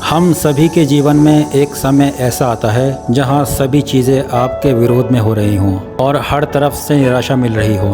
हम सभी के जीवन में एक समय ऐसा आता है जहां सभी चीज़ें आपके विरोध में हो रही हों और हर तरफ से निराशा मिल रही हो।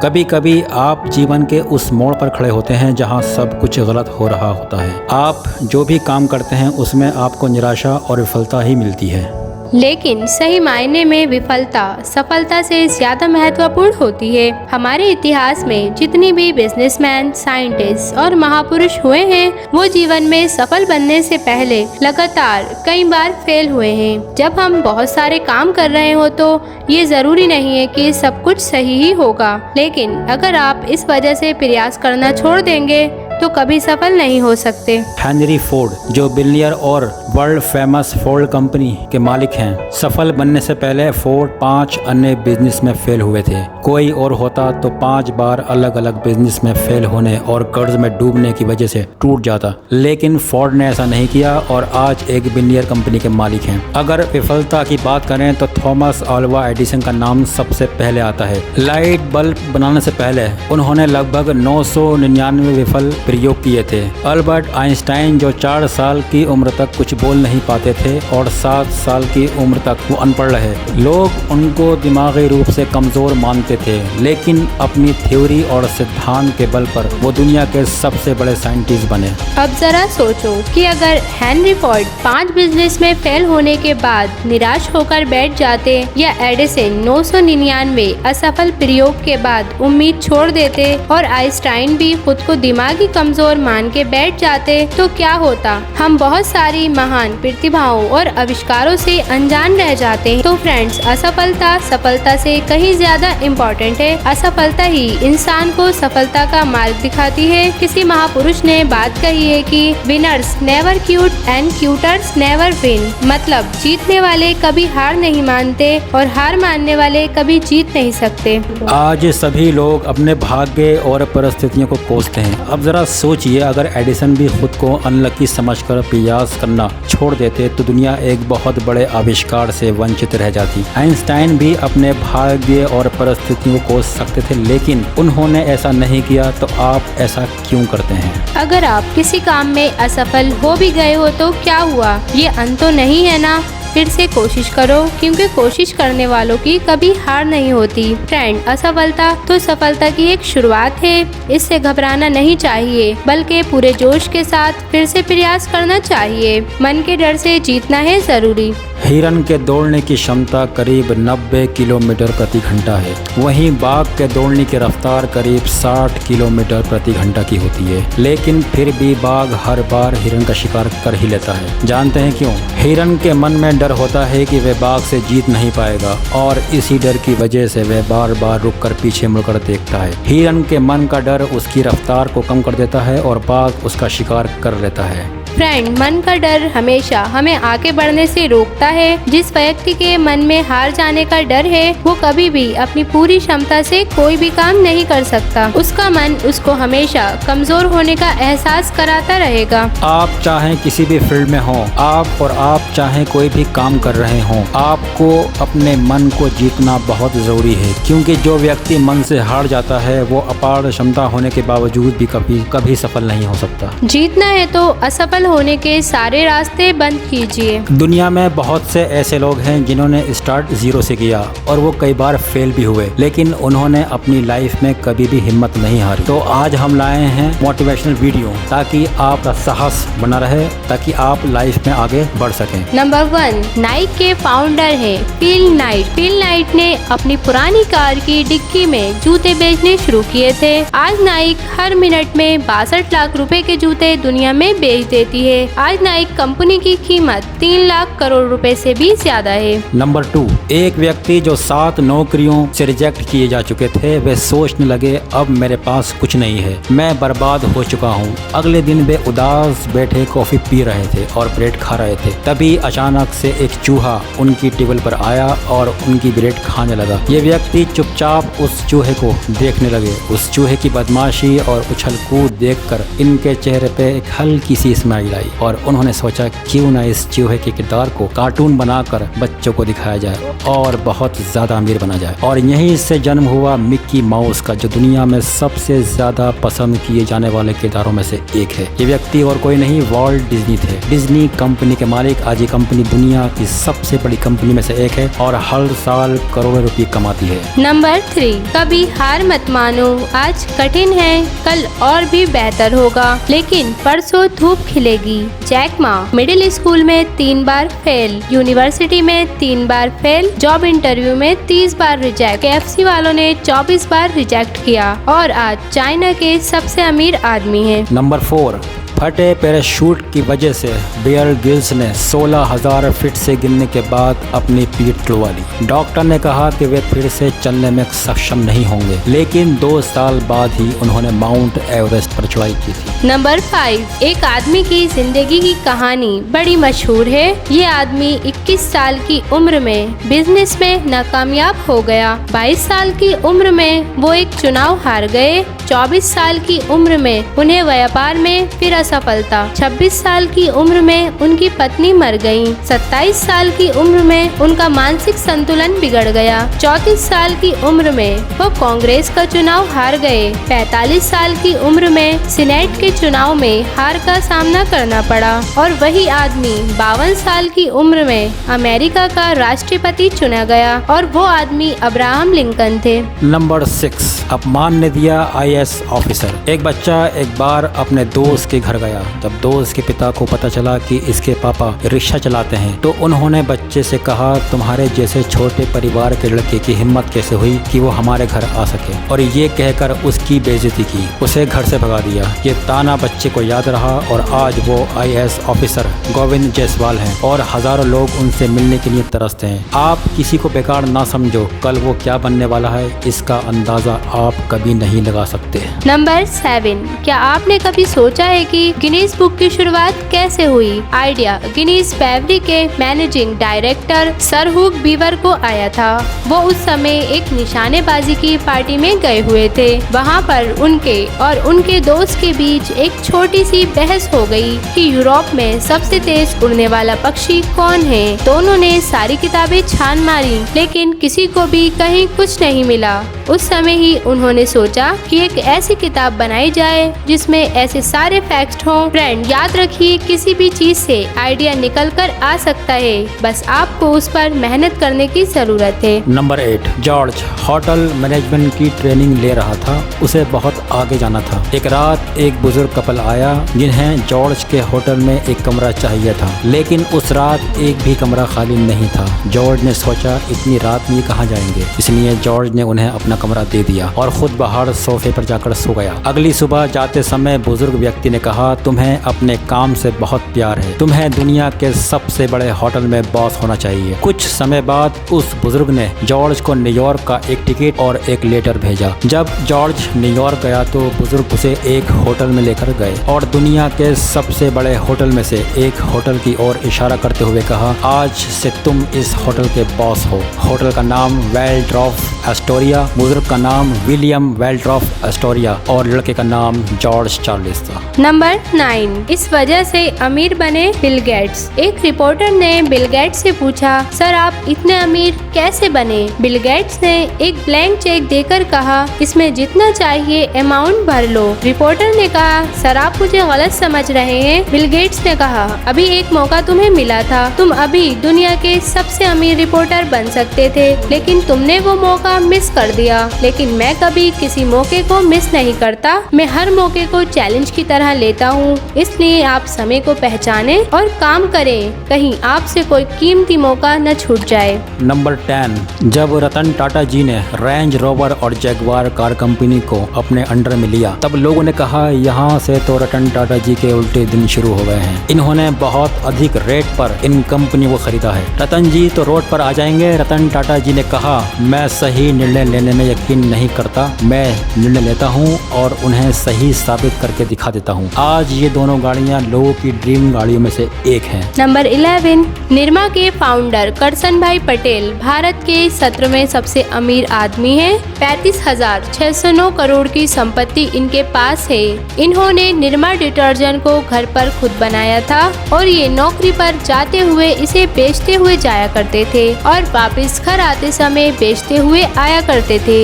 कभी कभी आप जीवन के उस मोड़ पर खड़े होते हैं जहां सब कुछ गलत हो रहा होता है। आप जो भी काम करते हैं उसमें आपको निराशा और विफलता ही मिलती है। लेकिन सही मायने में विफलता सफलता से ज्यादा महत्वपूर्ण होती है। हमारे इतिहास में जितनी भी बिजनेसमैन, साइंटिस्ट और महापुरुष हुए हैं, वो जीवन में सफल बनने से पहले लगातार कई बार फेल हुए हैं। जब हम बहुत सारे काम कर रहे हो तो ये जरूरी नहीं है कि सब कुछ सही ही होगा, लेकिन अगर आप इस वजह से प्रयास करना छोड़ देंगे तो कभी सफल नहीं हो सकते। हेनरी फोर्ड, जो बिलियनर और वर्ल्ड फेमस फोर्ड कंपनी के मालिक हैं, सफल बनने से पहले फोर्ड 5 अन्य बिजनेस में फेल हुए थे। कोई और होता तो 5 बार अलग अलग बिजनेस में फेल होने और कर्ज में डूबने की वजह से टूट जाता, लेकिन फोर्ड ने ऐसा नहीं किया और आज एक बिलियनर कंपनी के मालिक हैं। अगर विफलता की बात करें तो थॉमस अल्वा एडिसन का नाम सबसे पहले आता है। लाइट बल्ब बनाने से पहले उन्होंने लगभग 999 विफल प्रयोग किए थे। अल्बर्ट आइंस्टाइन, जो 4 साल की उम्र तक कुछ बोल नहीं पाते थे और 7 साल की उम्र तक वो अनपढ़ रहे, लोग उनको दिमागी रूप से कमजोर मानते थे, लेकिन अपनी थ्योरी और सिद्धांत के बल पर वो दुनिया के सबसे बड़े साइंटिस्ट बने। अब जरा सोचो कि अगर हेनरी फोर्ड 5 बिजनेस में फेल होने के बाद निराश होकर बैठ जाते, या एडिसन 999 असफल प्रयोग के बाद उम्मीद छोड़ देते और आइंस्टाइन भी खुद को दिमागी कमजोर मान के बैठ जाते, तो क्या होता? हम बहुत सारी महान प्रतिभाओं और आविष्कारों से अनजान रह जाते हैं। तो फ्रेंड्स, असफलता सफलता से कहीं ज्यादा इम्पोर्टेंट है। असफलता ही इंसान को सफलता का मार्ग दिखाती है। किसी महापुरुष ने बात कही है कि winners never quit and quitters never win, मतलब जीतने वाले कभी हार नहीं मानते और हार मानने वाले कभी जीत नहीं सकते। आज सभी लोग अपने भाग्य और परिस्थितियों को कोसते हैं। अब जरा सोचिए, अगर एडिसन भी खुद को अनलकी समझकर प्रयास करना छोड़ देते तो दुनिया एक बहुत बड़े आविष्कार से वंचित रह जाती। आइंस्टाइन भी अपने भाग्य और परिस्थितियों को कोस सकते थे, लेकिन उन्होंने ऐसा नहीं किया। तो आप ऐसा क्यों करते हैं? अगर आप किसी काम में असफल हो भी गए हो तो क्या हुआ, ये अंत तो नहीं है ना। फिर से कोशिश करो, क्योंकि कोशिश करने वालों की कभी हार नहीं होती। फ्रेंड, असफलता तो सफलता की एक शुरुआत है। इससे घबराना नहीं चाहिए, बल्कि पूरे जोश के साथ फिर से प्रयास करना चाहिए। मन के डर से जीतना है जरूरी। हिरन के दौड़ने की क्षमता करीब 90 किलोमीटर प्रति घंटा है, वहीं बाघ के दौड़ने की रफ्तार करीब 60 किलोमीटर प्रति घंटा की होती है, लेकिन फिर भी बाघ हर बार हिरन का शिकार कर ही लेता है। जानते हैं क्यों? हिरन के मन में डर होता है कि वह बाघ से जीत नहीं पाएगा और इसी डर की वजह से वह बार बार रुककर पीछे मुड़कर देखता है। हिरन के मन का डर उसकी रफ्तार को कम कर देता है और बाघ उसका शिकार कर लेता है। फ्रेंड, मन का डर हमेशा हमें आगे बढ़ने से रोकता है। जिस व्यक्ति के मन में हार जाने का डर है, वो कभी भी अपनी पूरी क्षमता से कोई भी काम नहीं कर सकता। उसका मन उसको हमेशा कमजोर होने का एहसास कराता रहेगा। आप चाहे किसी भी फील्ड में हो, आप चाहे कोई भी काम कर रहे हो, आपको अपने मन को जीतना बहुत जरूरी है, क्योंकि जो व्यक्ति मन से हार जाता है वो अपार क्षमता होने के बावजूद भी कभी सफल नहीं हो सकता। जीतना है तो असफल होने के सारे रास्ते बंद कीजिए। दुनिया में बहुत से ऐसे लोग हैं जिन्होंने स्टार्ट 0 से किया और वो कई बार फेल भी हुए, लेकिन उन्होंने अपनी लाइफ में कभी भी हिम्मत नहीं हारी। तो आज हम लाए हैं मोटिवेशनल वीडियो, ताकि आपका साहस बना रहे, ताकि आप लाइफ में आगे बढ़ सकें। नंबर 1, नाइक के फाउंडर है फिल नाइट। फिल नाइट ने अपनी पुरानी कार की डिक्की में जूते बेचने शुरू किए थे। आज नाइक हर मिनट में 62 लाख रुपए के जूते दुनिया में बेच देती है। आज नाइक कंपनी की कीमत 3 लाख करोड़ रुपए से भी ज्यादा है। नंबर 2, एक व्यक्ति जो 7 नौकरियों से रिजेक्ट किए जा चुके थे, वे सोचने लगे अब मेरे पास कुछ नहीं है, मैं बर्बाद हो चुका हूँ। अगले दिन वे उदास बैठे कॉफी पी रहे थे और ब्रेड खा रहे थे। तभी अचानक से एक चूहा उनकी टेबल पर आया और उनकी ब्रेड खाने लगा। ये व्यक्ति चुपचाप उस चूहे को देखने लगे। उस चूहे की बदमाशी और उछल कूद देखकर इनके चेहरे पे एक हल्की सी स्माइल कमाई लाई और उन्होंने सोचा क्यों ना इस चूहे के किरदार को कार्टून बनाकर बच्चों को दिखाया जाए और बहुत ज्यादा अमीर बना जाए। और यहीं से जन्म हुआ मिक्की माउस का, जो दुनिया में सबसे ज्यादा पसंद किए जाने वाले किरदारों में से एक है। ये व्यक्ति और कोई नहीं, वॉल्ट डिज्नी थे। डिज्नी कंपनी के मालिक। आज ये कंपनी दुनिया की सबसे बड़ी कंपनी में से एक है और हर साल करोड़ों रुपए कमाती है। नंबर 3, कभी हार मत मानो। आज कठिन है, कल और भी बेहतर होगा, लेकिन परसों धूप खिलेगी। Jack Ma. मिडिल स्कूल में 3 बार फेल, यूनिवर्सिटी में 3 बार फेल, जॉब इंटरव्यू में 30 बार रिजेक्ट, KFC वालों ने 24 बार रिजेक्ट किया और आज चाइना के सबसे अमीर आदमी हैं। नंबर 4, फटे पैराशूट की वजह से बियर गिल्स ने 16,000 फीट से गिरने के बाद अपनी पीठ तुड़वा ली। डॉक्टर ने कहा कि वे फिर से चलने में सक्षम नहीं होंगे, लेकिन 2 साल बाद ही उन्होंने माउंट एवरेस्ट पर चढ़ाई की थी। नंबर 5, एक आदमी की जिंदगी की कहानी बड़ी मशहूर है। ये आदमी 21 साल की उम्र में बिजनेस में नाकामयाब हो गया। 22 साल की उम्र में वो एक चुनाव हार गए। 24 साल की उम्र में उन्हें व्यापार में फिर असफलता। 26 साल की उम्र में उनकी पत्नी मर गई। 27 साल की उम्र में उनका मानसिक संतुलन बिगड़ गया। 34 साल की उम्र में वो कांग्रेस का चुनाव हार गए। 45 साल की उम्र में सीनेट के चुनाव में हार का सामना करना पड़ा और वही आदमी 52 साल की उम्र में अमेरिका का राष्ट्रपति चुना गया और वो आदमी अब्राहम लिंकन थे। नंबर 6, अपमान ने दिया IAS ऑफिसर। एक बच्चा एक बार अपने दोस्त के घर गया। जब दोस्त के पिता को पता चला कि इसके पापा रिक्शा चलाते हैं तो उन्होंने बच्चे से कहा, तुम्हारे जैसे छोटे परिवार के लड़के की हिम्मत कैसे हुई कि वो हमारे घर आ सके, और ये कहकर उसकी बेइज्जती की, उसे घर से भगा दिया। ये ताना बच्चे को याद रहा और आज वो IAS ऑफिसर गोविंद जायसवाल हैं और हजारों लोग उनसे मिलने के लिए तरसते हैं। आप किसी को बेकार ना समझो, कल वो क्या बनने वाला है इसका अंदाजा आप कभी नहीं लगा सकते। नंबर 7, क्या आपने कभी सोचा है कि गिनीज बुक की शुरुआत कैसे हुई? आइडिया गिनीज ब्रेवरी के managing director sir hook beaver को आया था। वो उस समय एक निशानेबाजी की पार्टी में गए हुए थे। वहाँ पर उनके और उनके दोस्त के बीच एक छोटी सी बहस हो गई कि यूरोप में सबसे तेज उड़ने वाला पक्षी कौन है। दोनों ने सारी किताबें छान मारी, लेकिन किसी को भी कहीं कुछ नहीं मिला। उस समय ही उन्होंने सोचा कि एक ऐसी किताब बनाई जाए जिसमें ऐसे सारे फैक्ट हों। फ्रेंड, याद रखिए, किसी भी चीज से आइडिया निकल कर आ सकता है, बस आपको उस पर मेहनत करने की जरूरत है। नंबर 8, जॉर्ज होटल मैनेजमेंट की ट्रेनिंग ले रहा था। उसे बहुत आगे जाना था। एक रात एक बुजुर्ग कपल आया जिन्हें जॉर्ज के होटल में एक कमरा चाहिए था, लेकिन उस रात एक भी कमरा खाली नहीं था। जॉर्ज ने सोचा इतनी रात में कहाँ जाएंगे, इसलिए जॉर्ज ने उन्हें अपना कमरा दे दिया और खुद बाहर सोफे पर जाकर सो गया। अगली सुबह जाते समय बुजुर्ग व्यक्ति ने कहा, तुम्हें अपने काम से बहुत प्यार है, तुम्हें दुनिया के सबसे बड़े होटल में बॉस होना चाहिए। कुछ समय बाद उस बुजुर्ग ने जॉर्ज को न्यूयॉर्क का एक टिकट और एक लेटर भेजा। जब जॉर्ज न्यूयॉर्क गया तो बुजुर्ग उसे एक होटल में लेकर गए और दुनिया के सबसे बड़े होटल में से एक होटल की ओर इशारा करते हुए कहा, आज से तुम इस होटल के बॉस हो। होटल का नाम वैल्ड्रॉफ एस्टोरिया, बुजुर्ग का नाम विलियम वैल्ड्रॉफ एस्टोरिया और लड़के का नाम जॉर्ज चार्ल्स था। नंबर 9, इस वजह से अमीर बने बिल गेट्स। एक रिपोर्टर ने बिल गेट्स से पूछा, सर आप इतने अमीर कैसे बने? बिल गेट्स ने एक ब्लैंक चेक देकर कहा, इसमें जितना चाहिए अमाउंट भर लो। रिपोर्टर ने कहा, सर आप मुझे गलत समझ रहे हैं। बिल गेट्स ने कहा, अभी एक मौका तुम्हें मिला था, तुम अभी दुनिया के सबसे अमीर रिपोर्टर बन सकते थे, लेकिन तुमने वो मौका मिस कर दिया। लेकिन मैं कभी किसी मौके को मिस नहीं करता, मैं हर मौके को चैलेंज की तरह लेता हूँ। इसलिए आप समय को पहचाने और काम करें, कहीं आपसे कोई कीमती मौका न छूट जाए। नंबर 10, जब रतन टाटा जी ने रेंज रोवर और जैगवार कार कंपनी को अपने अंडर में लिया, तब लोगों ने कहा, यहाँ से तो रतन टाटा जी के उल्टे दिन शुरू हो गए हैं। इन्होंने बहुत अधिक रेट पर इन कंपनी को खरीदा है। रतन जी तो रोड पर आ जाएंगे। रतन टाटा जी ने कहा, मैं सही निर्णय लेने में यकीन नहीं करता, मैं निर्णय लेता हूँ और उन्हें सही साबित करके दिखा देता हूँ। आज ये दोनों गाड़ियाँ लोगों की ड्रीम गाड़ियों में से एक हैं। नंबर 11, निरमा के फाउंडर करसन भाई पटेल भारत के 17वें सबसे अमीर आदमी हैं। 35,609 करोड़ की संपत्ति इनके पास है। इन्होंने निरमा डिटर्जेंट को घर पर खुद बनाया था और ये नौकरी पर जाते हुए इसे बेचते हुए जाया करते थे और वापस घर आते समय बेचते हुए आया करते थे।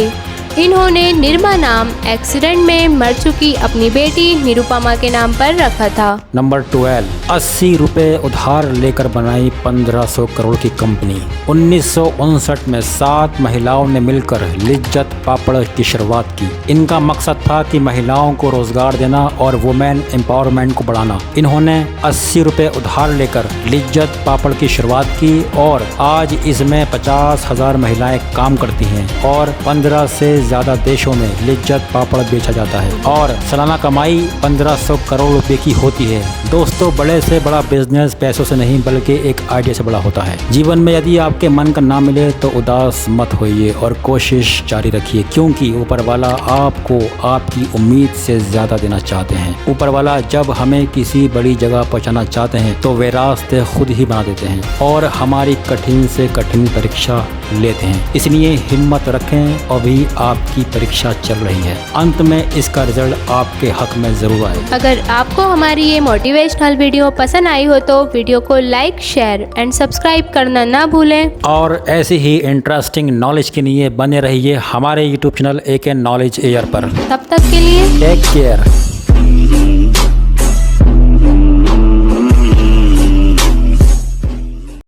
इन्होंने निरमा नाम एक्सीडेंट में मर चुकी अपनी बेटी निरुपमा के नाम पर रखा था। नंबर 12, 80 रुपए उधार लेकर बनाई 1500 करोड़ की कंपनी। 1959 में 7 महिलाओं ने मिलकर लिज्जत पापड़ की शुरुआत की। इनका मकसद था कि महिलाओं को रोजगार देना और वुमेन एम्पावरमेंट को बढ़ाना। इन्होंने 80 रुपए उधार लेकर लिज्जत पापड़ की शुरुआत की और आज इसमें 50,000 महिलाएं काम करती हैं और 15 से ज्यादा देशों में लिज्जत पापड़ बेचा जाता है और सालाना कमाई 1500 करोड़ रुपए की होती है। दोस्तों, बड़े से बड़ा बिजनेस पैसों से नहीं बल्कि एक आइडिया से बड़ा होता है। जीवन में यदि आपके मन का ना मिले तो उदास मत होइए और कोशिश जारी रखिए, क्योंकि ऊपर वाला आपको आपकी उम्मीद से ज्यादा देना चाहते हैं। ऊपर वाला जब हमें किसी बड़ी जगह पहुंचाना चाहते हैं तो वे रास्ते खुद ही बना देते हैं और हमारी कठिन से कठिन परीक्षा लेते हैं। इसलिए हिम्मत रखें, अभी आपकी परीक्षा चल रही है। अंत में इसका रिजल्ट आपके हक में जरूर आए। अगर आपको हमारी ये मोटिवेशनल वीडियो पसंद आई हो तो वीडियो को लाइक, शेयर एंड सब्सक्राइब करना ना भूलें। और ऐसे ही इंटरेस्टिंग नॉलेज के लिए बने रहिए हमारे YouTube channel AK knowledge air पर। तब तक के लिए टेक केयर।